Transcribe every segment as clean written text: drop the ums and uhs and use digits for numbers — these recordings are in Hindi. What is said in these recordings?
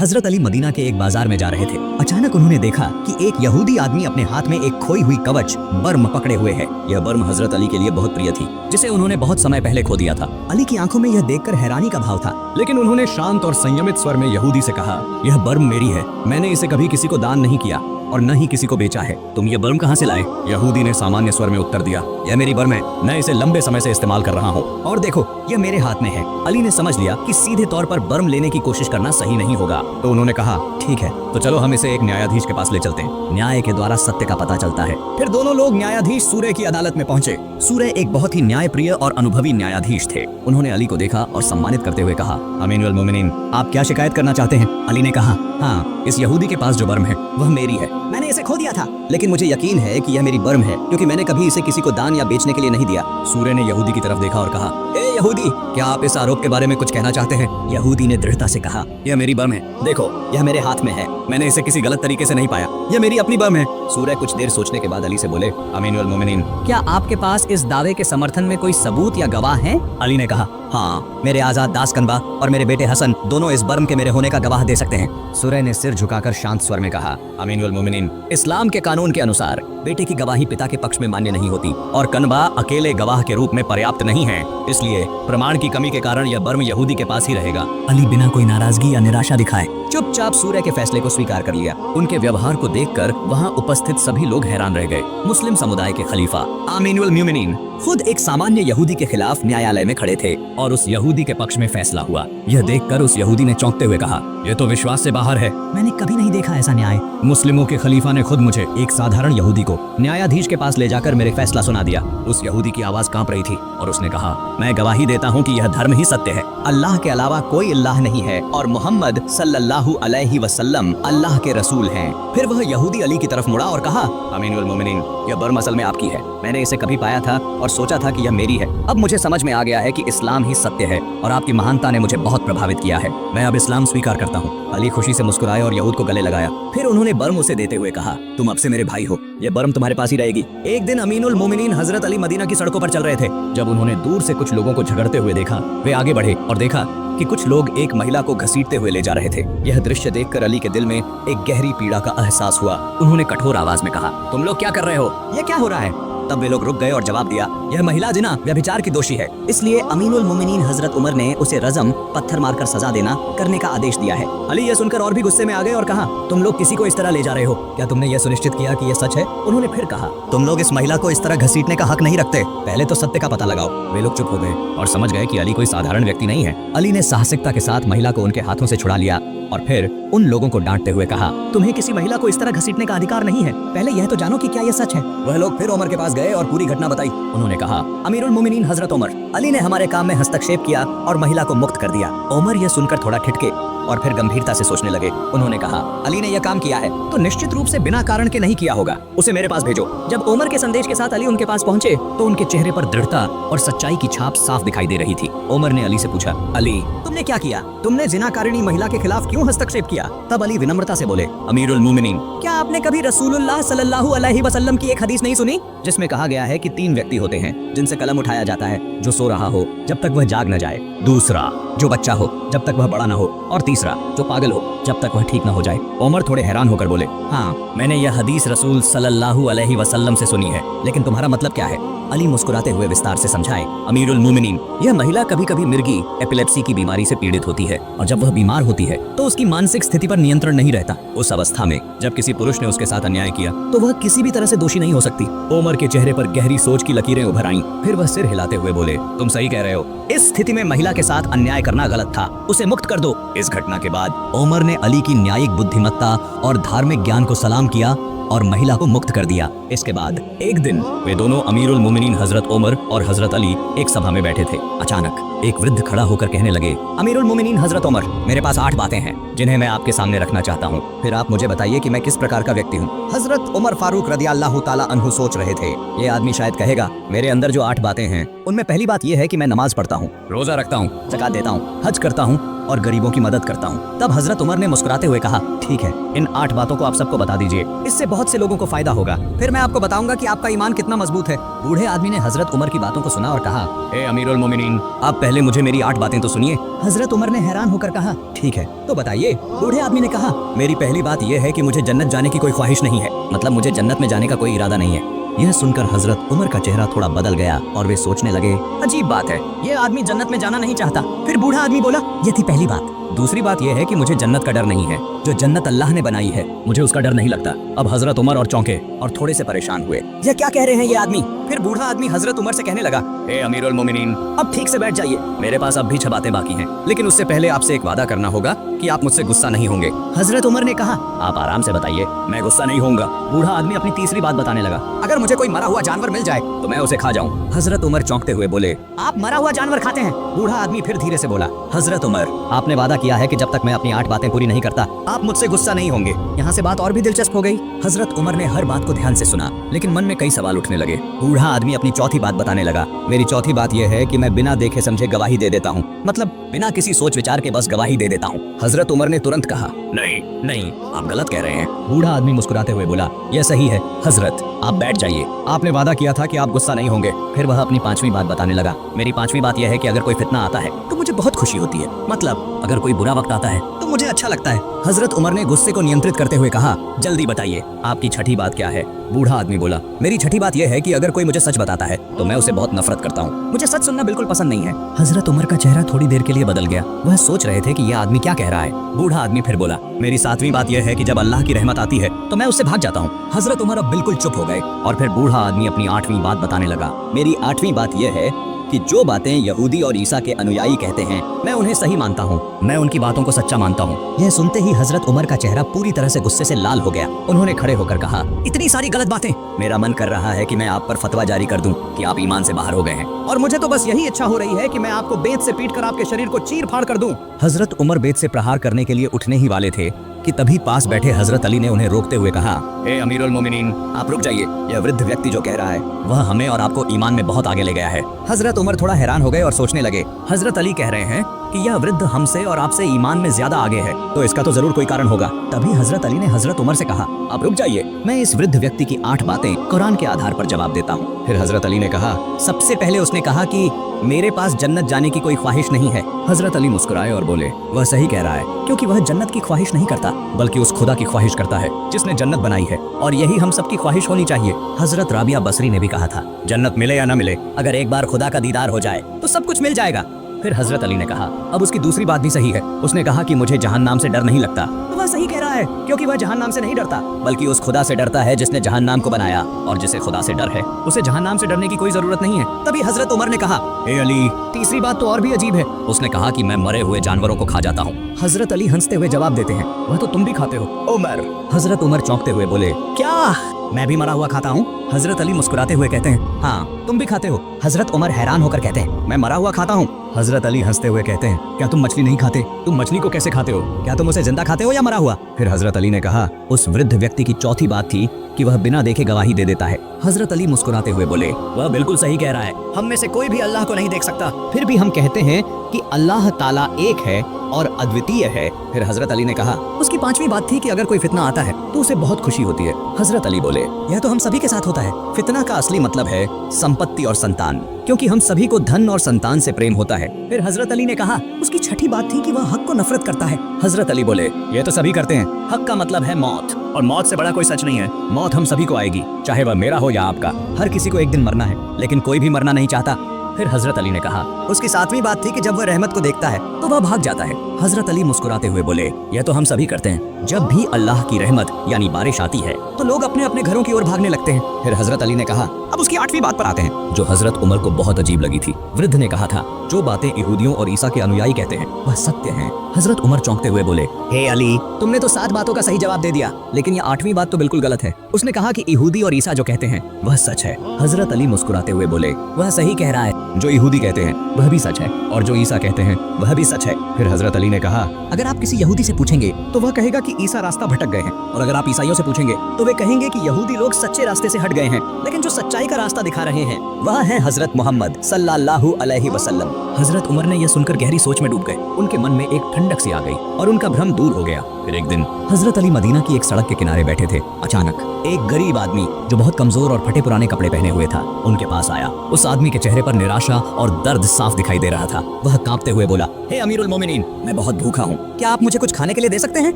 हजरत अली मदीना के एक बाजार में जा रहे थे। अचानक उन्होंने देखा कि एक यहूदी आदमी अपने हाथ में एक खोई हुई कवच बर्म पकड़े हुए है। यह बर्म हजरत अली के लिए बहुत प्रिय थी, जिसे उन्होंने बहुत समय पहले खो दिया था। अली की आंखों में यह देखकर हैरानी का भाव था, लेकिन उन्होंने शांत और संयमित स्वर में यहूदी से कहा, यह बर्म मेरी है, मैंने इसे कभी किसी को दान नहीं किया और न ही किसी को बेचा है। तुम ये बर्म कहाँ से लाए? यहूदी ने सामान्य स्वर में उत्तर दिया, यह मेरी बर्म है, मैं इसे लंबे समय से इस्तेमाल कर रहा हूँ और देखो यह मेरे हाथ में है। अली ने समझ लिया कि सीधे तौर पर बर्म लेने की कोशिश करना सही नहीं होगा, तो उन्होंने कहा, ठीक है, तो चलो हम इसे एक न्यायाधीश के पास ले चलते हैं। न्याय के द्वारा सत्य का पता चलता है। फिर दोनों लोग न्यायाधीश सूरे की अदालत में पहुंचे। सूरे एक बहुत ही न्यायप्रिय और अनुभवी न्यायाधीश थे। उन्होंने अली को देखा और सम्मानित करते हुए कहा, अमीनुल मोमिनीन, आप क्या शिकायत करना चाहते हैं? अली ने कहा, हाँ, इस यहूदी के पास जो बर्म है वह मेरी है। मैंने इसे खो दिया था, लेकिन मुझे यकीन है कि यह मेरी बर्म है, क्योंकि मैंने कभी इसे किसी को दान या बेचने के लिए नहीं दिया। सूरे ने यहूदी की तरफ देखा और कहा, ए यहूदी, क्या आप इस आरोप के बारे में कुछ कहना चाहते हैं? यहूदी ने दृढ़ता से कहा, यह मेरी बर्म है, देखो यह मेरे हाथ में है, मैंने इसे किसी गलत तरीके से नहीं पाया, यह मेरी अपनी बर्म है। सूरे कुछ देर सोचने के बाद अली से बोले, अमीनुल मोमिनीन, क्या आपके पास इस दावे के समर्थन में कोई सबूत या गवाह है? अली ने कहा, हाँ, मेरे आजाद दास कनबा और मेरे बेटे हसन दोनों इस बर्म के मेरे होने का गवाह दे सकते हैं। सूरे ने सिर झुकाकर शांत स्वर में कहा, अमीनुल मोमिनीन, इस्लाम के कानून के अनुसार बेटे की गवाही पिता के पक्ष में मान्य नहीं होती और कनबा अकेले गवाह के रूप में पर्याप्त नहीं है, इसलिए प्रमाण की कमी के कारण यह बर्म यहूदी के पास ही रहेगा। अली बिना कोई नाराजगी या निराशा दिखाए चुपचाप सूर्य के फैसले को स्वीकार कर लिया। उनके व्यवहार को देखकर वहां उपस्थित सभी लोग हैरान रह गए। मुस्लिम समुदाय के खलीफा अमीनुल मोमिनीन खुद एक सामान्य यहूदी के खिलाफ न्यायालय में खड़े थे और उस यहूदी के पक्ष में फैसला हुआ। यह देखकर उस यहूदी ने चौंकते हुए कहा, यह तो विश्वास से बाहर है, मैंने कभी नहीं देखा ऐसा न्याय। मुस्लिमों के खलीफा ने खुद मुझे, एक साधारण यहूदी को, न्यायाधीश के पास ले जाकर मेरे फैसला सुना दिया। उस यहूदी की आवाज कांप रही थी और उसने कहा, मैं गवाही देता हूँ कि यह धर्म ही सत्य है, अल्लाह के अलावा कोई अल्लाह नहीं है और मोहम्मद सल्लल्लाहु अलैहि वसल्लम अल्लाह के रसूल हैं। फिर वह यहूदी अली की तरफ मुड़ा और कहा, अमीनुल मोमिनीन, यह बर्म असल में आपकी है, मैंने इसे कभी पाया था और सोचा था कि यह मेरी है। अब मुझे समझ में आ गया है कि इस्लाम ही सत्य है और आपकी महानता ने मुझे बहुत प्रभावित किया है, मैं अब इस्लाम स्वीकार करता हूँ। अली खुशी से मुस्कुराए और यहूद को गले लगाया। फिर उन्होंने बर्म उसे देते हुए कहा, तुम अब से मेरे भाई हो, यह बर्म तुम्हारे पास ही रहेगी। एक दिन अमीनुल मोमिनीन हजरत अली मदीना की सड़कों पर चल रहे थे। जब उन्होंने दूर से कुछ लोगों को झगड़ते हुए देखा, वे आगे बढ़े और देखा कि कुछ लोग एक महिला को घसीटते हुए ले जा रहे थे। यह दृश्य देखकर अली के दिल में एक गहरी पीड़ा का एहसास हुआ। उन्होंने कठोर आवाज में कहा, तुम लोग क्या कर रहे हो? यह क्या हो रहा है? तब वे लोग रुक गए और जवाब दिया, यह महिला जिना व्यभिचार की दोषी है, इसलिए अमीनुल मोमिनीन हजरत उमर ने उसे रजम, पत्थर मारकर सजा देना करने का आदेश दिया है। अली यह सुनकर और भी गुस्से में आ गए और कहा, तुम लोग किसी को इस तरह ले जा रहे हो, क्या तुमने यह सुनिश्चित किया कि यह सच है? उन्होंने फिर कहा, तुम लोग इस महिला को इस तरह घसीटने का हक नहीं रखते, पहले तो सत्य का पता लगाओ। वे लोग चुप हो गए और समझ गए कि अली कोई साधारण व्यक्ति नहीं है। अली ने साहसिकता के साथ महिला को उनके हाथों से छुड़ा लिया और फिर उन लोगों को डांटते हुए कहा, तुम्हें किसी महिला को इस तरह घसीटने का अधिकार नहीं है, पहले यह तो जानो कि क्या यह सच है। वह लोग फिर उमर के पास गए और पूरी घटना बताई। उन्होंने कहा, अमीरुल मोमिनीन हजरत उमर, अली ने हमारे काम में हस्तक्षेप किया और महिला को मुक्त कर दिया। उमर यह सुनकर थोड़ा ठिठके और फिर गंभीरता से सोचने लगे। उन्होंने कहा, अली ने यह काम किया है तो निश्चित रूप से बिना कारण के नहीं किया होगा, उसे मेरे पास भेजो। जब उमर के संदेश के साथ अली उनके पास पहुंचे तो उनके चेहरे पर दृढ़ता और सच्चाई की छाप साफ दिखाई दे रही थी। उमर ने अली से पूछा, अली तुमने क्या किया? तुमने जिनाकारिणी महिला के खिलाफ क्यों हस्तक्षेप किया? तब अली विनम्रता से बोले, अमीरुल मोमिनीन, क्या आपने कभी रसूलुल्लाह सल्लल्लाहु अलैहि वसल्लम की एक हदीस नहीं सुनी, जिसमें कहा गया है कि 3 व्यक्ति होते हैं जिनसे कलम उठाया जाता है, जो सो रहा हो जब तक वह जाग न जाए, दूसरा जो बच्चा हो जब तक वह बड़ा न हो, और तीसरा जो पागल हो जब तक वह ठीक न हो जाए। उमर थोड़े हैरान होकर बोले, हाँ, मैंने यह हदीस रसूल सल्लल्लाहु अलैहि वसल्लम से सुनी है, लेकिन तुम्हारा मतलब क्या है? अली मुस्कुराते हुए विस्तार से समझाए, अमीरुल मोमिनीन, यह महिला कभी कभी मिर्गी एपिलेप्सी की बीमारी से पीड़ित होती है और जब वह बीमार होती है तो उसकी मानसिक स्थिति पर नियंत्रण नहीं रहता। उस अवस्था में जब किसी पुरुष ने उसके साथ अन्याय किया तो वह किसी भी तरह से दोषी नहीं हो सकती। उमर के चेहरे पर गहरी सोच की लकीरें उभर आईं। फिर वह सिर हिलाते हुए बोले, तुम सही कह रहे हो, इस स्थिति में महिला के साथ अन्याय करना गलत था, उसे मुक्त कर दो। इस घटना के बाद उमर ने अली की न्यायिक बुद्धिमत्ता और धार्मिक ज्ञान को सलाम किया और महिला को मुक्त कर दिया। इसके बाद एक दिन वे दोनों अमीरुल मोमिनीन हजरत उमर और हजरत अली एक सभा में बैठे थे। अचानक एक वृद्ध खड़ा होकर कहने लगे, अमीरुल मोमिनीन हजरत उमर, मेरे पास 8 बातें हैं जिन्हें मैं आपके सामने रखना चाहता हूँ, फिर आप मुझे बताइए कि मैं किस प्रकार का व्यक्ति हूँ। हजरत उमर फारूक रदियल्लाहु ताला अन्हु सोच रहे थे, ये आदमी शायद कहेगा, मेरे अंदर जो 8 बातें हैं उनमें पहली बात यह है कि मैं नमाज पढ़ता हूँ, रोजा रखता हूँ, ज़कात देता हूँ, हज करता हूँ और गरीबों की मदद करता हूँ। तब हजरत उमर ने मुस्कुराते हुए कहा, ठीक है, इन 8 बातों को आप सबको बता दीजिए, इससे बहुत से लोगों को फायदा होगा। फिर मैं आपको बताऊंगा कि आपका ईमान कितना मजबूत है। बूढ़े आदमी ने हजरत उमर की बातों को सुना और कहा, ए अमीरुल मोमिनीन, आप पहले मुझे मेरी 8 बातें तो सुनिए। हजरत उमर ने हैरान होकर कहा, ठीक है, तो बताइए। बूढ़े आदमी ने कहा, मेरी पहली बात यह है कि मुझे जन्नत जाने की कोई ख्वाहिश नहीं है, मतलब मुझे जन्नत में जाने का कोई इरादा नहीं है। यह सुनकर हजरत उमर का चेहरा थोड़ा बदल गया और वे सोचने लगे, अजीब बात है, ये आदमी जन्नत में जाना नहीं चाहता। फिर बूढ़ा आदमी बोला, ये थी पहली बात। दूसरी बात यह है कि मुझे जन्नत का डर नहीं है। जो जन्नत अल्लाह ने बनाई है, मुझे उसका डर नहीं लगता। अब हजरत उमर और चौंके और थोड़े से परेशान हुए। यह क्या कह रहे हैं ये आदमी? फिर बूढ़ा आदमी हजरत उमर से कहने लगा, ए अमीरुल मोमिनीन, अब ठीक से बैठ जाइए। मेरे पास अब भी 6 बातें बाकी हैं, लेकिन उससे पहले आपसे एक वादा करना होगा कि आप मुझसे गुस्सा नहीं होंगे। हजरत उमर ने कहा, आप आराम से बताइए, मैं गुस्सा नहीं होऊंगा। बूढ़ा आदमी अपनी तीसरी बात बताने लगा, अगर मुझे कोई मरा हुआ जानवर मिल जाए तो मैं उसे खा जाऊं। हजरत उमर चौंकते हुए बोले, आप मरा हुआ जानवर खाते हैं? बूढ़ा आदमी फिर धीरे से बोला, हजरत उमर, आपने वादा किया है कि जब तक मैं अपनी 8 बातें पूरी नहीं करता, आप मुझसे गुस्सा नहीं होंगे। यहाँ से बात और भी दिलचस्प हो गई। हजरत उमर ने हर बात को ध्यान से सुना, लेकिन मन में कई सवाल उठने लगे। बूढ़ा आदमी अपनी चौथी बात बताने लगा, मेरी चौथी बात यह है कि मैं बिना देखे समझे गवाही दे देता हूँ, मतलब बिना किसी सोच विचार के बस गवाही दे देता हूँ। हजरत उमर ने तुरंत कहा, नहीं नहीं, आप गलत कह रहे हैं। बूढ़ा आदमी मुस्कुराते हुए बोला, यह सही है हजरत, आप बैठ जाइए। आपने वादा किया था कि आप गुस्सा नहीं होंगे। फिर वह अपनी 5वीं बात बताने लगा, मेरी 5वीं बात यह है कि अगर कोई फितना आता है तो मुझे बहुत खुशी होती है, मतलब अगर कोई बुरा वक्त आता है तो मुझे अच्छा लगता है। हजरत उमर ने गुस्से को नियंत्रित करते हुए कहा, जल्दी बताइए, आपकी छठी बात क्या है? बूढ़ा आदमी बोला, मेरी छठी बात यह है कि अगर कोई मुझे सच बताता है तो मैं उसे बहुत नफरत करता हूँ, मुझे सच सुनना बिल्कुल पसंद नहीं है। हजरत उमर का चेहरा थोड़ी देर के लिए बदल गया। वह सोच रहे थे कि यह आदमी क्या कह रहा है। बूढ़ा आदमी फिर बोला, मेरी 7वीं बात यह है कि जब अल्लाह की रहमत आती है तो मैं उससे भाग जाता हूँ। हजरत उमर अब बिल्कुल चुप हो गए और फिर बूढ़ा आदमी अपनी 8वीं बात बताने लगा, मेरी 8वीं बात यह है कि जो बातें यहूदी और ईसा के अनुयायी कहते हैं, मैं उन्हें सही मानता हूँ, मैं उनकी बातों को सच्चा मानता हूँ। यह सुनते ही हजरत उमर का चेहरा पूरी तरह से गुस्से से लाल हो गया। उन्होंने खड़े होकर कहा, इतनी सारी गलत बातें, मेरा मन कर रहा है कि मैं आप पर फतवा जारी कर दूं कि आप ईमान से बाहर हो गए हैं, और मुझे तो बस यही इच्छा हो रही है कि मैं आपको बेत से पीटकर आपके शरीर को चीर फाड़ कर दूं। हजरत उमर बेत से प्रहार करने के लिए उठने ही वाले थे कि तभी पास बैठे हजरत अली ने उन्हें रोकते हुए कहा, ए अमीरुल मोमिनीन, आप रुक जाइए। यह वृद्ध व्यक्ति जो कह रहा है वह हमें और आपको ईमान में बहुत आगे ले गया है। हजरत उमर थोड़ा हैरान हो गए और सोचने लगे, हजरत अली कह रहे हैं कि यह वृद्ध हमसे और आपसे ईमान में ज्यादा आगे है, तो इसका तो जरूर कोई कारण होगा। तभी हजरत अली ने हजरत उमर से कहा, आप रुक जाइए, मैं इस वृद्ध व्यक्ति की 8 बातें कुरान के आधार पर जवाब देता हूँ। फिर हजरत अली ने कहा, सबसे पहले उसने कहा कि मेरे पास जन्नत जाने की कोई ख्वाहिश नहीं है। हजरत अली मुस्कुराए और बोले, वह सही कह रहा है, क्योंकि वह जन्नत की ख्वाहिश नहीं करता, बल्कि उस खुदा की ख्वाहिश करता है जिसने जन्नत बनाई है, और यही हम सबकी ख्वाहिश होनी चाहिए। हजरत राबिया बसरी ने भी कहा था, जन्नत मिले या न मिले, अगर एक बार खुदा का दीदार हो जाए तो सब कुछ मिल जाएगा। फिर हजरत अली ने कहा, अब उसकी दूसरी बात भी सही है। उसने कहा कि मुझे जहन्नाम से डर नहीं लगता, तो वह सही कह रहा है, क्योंकि वह जहन्नाम से नहीं डरता, बल्कि उस खुदा से डरता है जिसने जहन्नाम को बनाया, और जिसे खुदा से डर है उसे जहन्नाम से डरने की कोई जरूरत नहीं है। तभी हजरत उमर ने कहा, ए अली, तीसरी बात तो और भी अजीब है। उसने कहा कि मैं मरे हुए जानवरों को खा जाता हूँ। हजरत अली हंसते हुए जवाब देते हैं, वह तो तुम भी खाते हो उमर। हजरत उमर चौंकते हुए बोले, क्या मैं भी मरा हुआ खाता हूँ? हजरत अली मुस्कुराते हुए कहते हैं, हाँ तुम भी खाते हो। हजरत उमर हैरान होकर कहते हैं, मैं मरा हुआ खाता हूँ? हजरत अली हंसते हुए कहते हैं, क्या तुम मछली नहीं खाते? तुम मछली को कैसे खाते हो? क्या तुम उसे जिंदा खाते हो या मरा हुआ? फिर हजरत अली ने कहा, उस वृद्ध व्यक्ति की चौथी बात थी कि वह बिना देखे गवाही दे देता है। हजरत अली मुस्कुराते हुए बोले, वह बिल्कुल सही कह रहा है, हम में से कोई भी अल्लाह को नहीं देख सकता, फिर भी हम कहते हैं कि अल्लाह ताला एक है और अद्वितीय है। फिर हजरत अली ने कहा, उसकी 5वीं बात थी कि अगर कोई फितना आता है तो उसे बहुत खुशी होती है। हजरत अली बोले, यह तो हम सभी के साथ होता है। फितना का असली मतलब है संपत्ति और संतान, क्योंकि हम सभी को धन और संतान से प्रेम होता है। फिर हजरत अली ने कहा, उसकी छठी बात थी कि वह हक को नफरत करता है। हजरत अली बोले, ये तो सभी करते हैं, हक का मतलब है मौत, और मौत से बड़ा कोई सच नहीं है। मौत हम सभी को आएगी, चाहे वह मेरा हो या आपका, हर किसी को एक दिन मरना है, लेकिन कोई भी मरना नहीं चाहता। फिर हजरत अली ने कहा, उसकी 7वीं बात थी कि जब वह रहमत को देखता है तो वह भाग जाता है। हजरत अली मुस्कुराते हुए बोले, यह तो हम सभी करते हैं। जब भी अल्लाह की रहमत यानी बारिश आती है तो लोग अपने अपने घरों की ओर भागने लगते हैं। फिर हजरत अली ने कहा, अब उसकी 8वीं बात पर आते हैं, जो हजरत उमर को बहुत अजीब लगी थी। वृद्ध ने कहा था, जो बातें यहूदियों और ईसा के अनुयायी कहते हैं वह सत्य हैं। हजरत उमर चौंकते हुए बोले, हे अली, तुमने तो 7 बातों का सही जवाब दे दिया, लेकिन यह 8वीं बात तो बिल्कुल गलत है। उसने कहा कि यहूदी और ईसा जो कहते हैं वह सच है। हजरत अली मुस्कुराते हुए बोले, वह सही कह रहा है, जो यहूदी कहते हैं वह भी सच है, और जो ईसा कहते हैं वह भी सच है। फिर हजरत अली ने कहा, अगर आप किसी यहूदी से पूछेंगे तो वह कहेगा कि ईसा रास्ता भटक गए हैं, और अगर आप ईसाइयों से पूछेंगे तो वे कहेंगे कि यहूदी लोग सच्चे रास्ते से हट गए हैं, लेकिन जो सच्चाई का रास्ता दिखा रहे हैं वह है हजरत मोहम्मद सल्लल्लाहु अलैहि वसल्लम। हजरत उमर ने यह सुनकर गहरी सोच में डूब गए। उनके मन में एक ठंडक सी आ गई और उनका भ्रम दूर हो गया। फिर एक दिन हजरत अली मदीना की एक सड़क के किनारे बैठे थे। अचानक एक गरीब आदमी जो बहुत कमजोर और फटे पुराने कपड़े पहने हुए था उनके पास आया। उस आदमी के चेहरे पर निराशा और दर्द साफ दिखाई दे रहा था। वह कांपते हुए बोला, हे अमीरुल मोमिनीन, मैं बहुत भूखा हूँ, क्या आप मुझे कुछ खाने के लिए दे सकते हैं?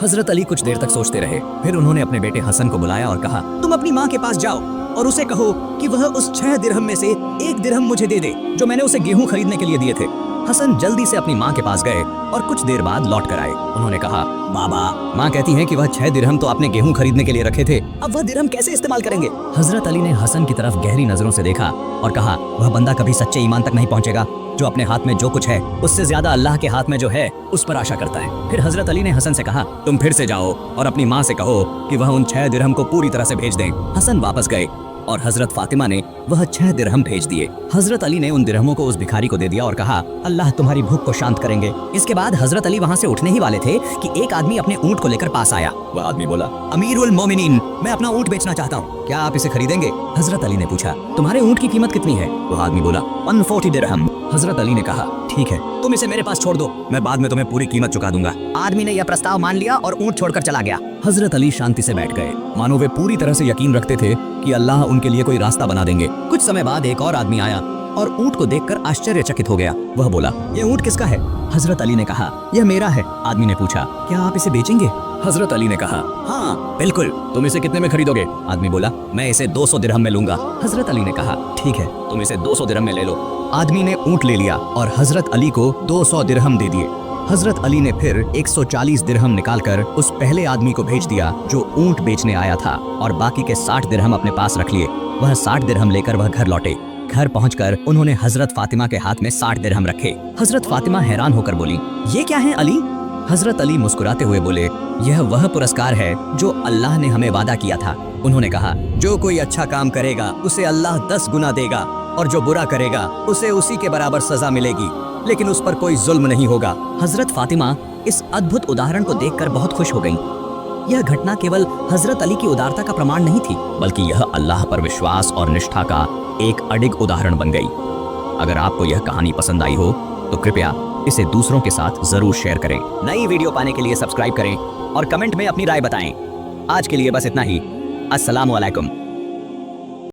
हजरत अली कुछ देर तक सोचते रहे। फिर उन्होंने अपने बेटे हसन को बुलाया और कहा, तुम अपनी माँ के पास जाओ और उसे कहो कि वह उस 6 दिरहम में से 1 दिरहम मुझे दे दे जो मैंने उसे गेहूं खरीदने के लिए दिए थे। हसन जल्दी से अपनी माँ के पास गए और कुछ देर बाद लौट कर आए। उन्होंने कहा, बाबा, माँ कहती हैं कि वह 6 दिरहम तो आपने गेहूं खरीदने के लिए रखे थे, अब वह दिरहम कैसे इस्तेमाल करेंगे? हजरत अली ने हसन की तरफ गहरी नजरों से देखा और कहा, वह बंदा कभी सच्चे ईमान तक नहीं पहुंचेगा जो अपने हाथ में जो कुछ है उससे ज्यादा अल्लाह के हाथ में जो है उस पर आशा करता है। फिर हजरत अली ने हसन से कहा, तुम फिर से जाओ और अपनी माँ से कहो कि वह उन 6 दिरहम को पूरी तरह से भेज दें। हसन वापस गए और हजरत फातिमा ने वह 6 दिरहम भेज दिए। हजरत अली ने उन दिरहमों को उस भिखारी को दे दिया और कहा, अल्लाह तुम्हारी भूख को शांत करेंगे। इसके बाद हजरत अली वहाँ से उठने ही वाले थे कि एक आदमी अपने ऊंट को लेकर पास आया। वह आदमी बोला, अमीरुल मोमिनीन, मैं अपना ऊंट बेचना चाहता हूँ, क्या आप इसे खरीदेंगे? हजरत अली ने पूछा, तुम्हारे ऊंट की कीमत कितनी है? वह आदमी बोला, 140 दिरहम। हजरत अली ने कहा, ठीक है, तुम इसे मेरे पास छोड़ दो, मैं बाद में तुम्हें पूरी कीमत चुका दूंगा। आदमी ने यह प्रस्ताव मान लिया और ऊंट छोड़कर चला गया। हजरत अली शांति से बैठ गए, मानो वे पूरी तरह से यकीन रखते थे कि अल्लाह उनके लिए कोई रास्ता बना देंगे। कुछ समय बाद एक और आदमी आया और ऊंट को देखकर आश्चर्यचकित हो गया। वह बोला, यह ऊंट किसका है? हजरत अली ने कहा, यह मेरा है। आदमी ने पूछा, क्या आप इसे बेचेंगे? हजरत अली ने कहा, हाँ बिल्कुल। तुम इसे कितने में खरीदोगे? आदमी बोला, मैं इसे 200 दिरहम में लूंगा। हजरत अली ने कहा, ठीक है, तुम इसे 200 दिरहम में ले लो। आदमी ने ऊंट ले लिया और हजरत अली को 200 दिरहम दे दिए। हजरत अली ने फिर 140 दिरहम निकालकर उस पहले आदमी को भेज दिया जो ऊंट बेचने आया था और बाकी के 60 दिरहम अपने पास रख लिए। वह 60 दिरहम लेकर वह घर लौटे। घर पहुंचकर उन्होंने हजरत फातिमा के हाथ में 60 दिरहम रखे। हजरत फातिमा हैरान होकर बोली, ये क्या है अली? हजरत अली मुस्कुराते हुए बोले, यह वह पुरस्कार है जो अल्लाह ने हमें वादा किया था। उन्होंने कहा, जो कोई अच्छा काम करेगा उसे अल्लाह 10 गुना देगा और जो बुरा करेगा उसे उसी के बराबर सजा मिलेगी, लेकिन उस पर कोई जुल्म नहीं होगा। हजरत फातिमा इस अद्भुत उदाहरण को देखकर बहुत खुश हो गईं। यह घटना केवल हजरत अली की उदारता का प्रमाण नहीं थी, बल्कि यह अल्लाह पर विश्वास और निष्ठा का एक अडिग उदाहरण बन गई। अगर आपको यह कहानी पसंद आई हो तो कृपया इसे दूसरों के साथ जरूर शेयर करें। नई वीडियो पाने के लिए सब्सक्राइब करें और कमेंट में अपनी राय बताएं। आज के लिए बस इतना ही। अस्सलामु अलैकुम।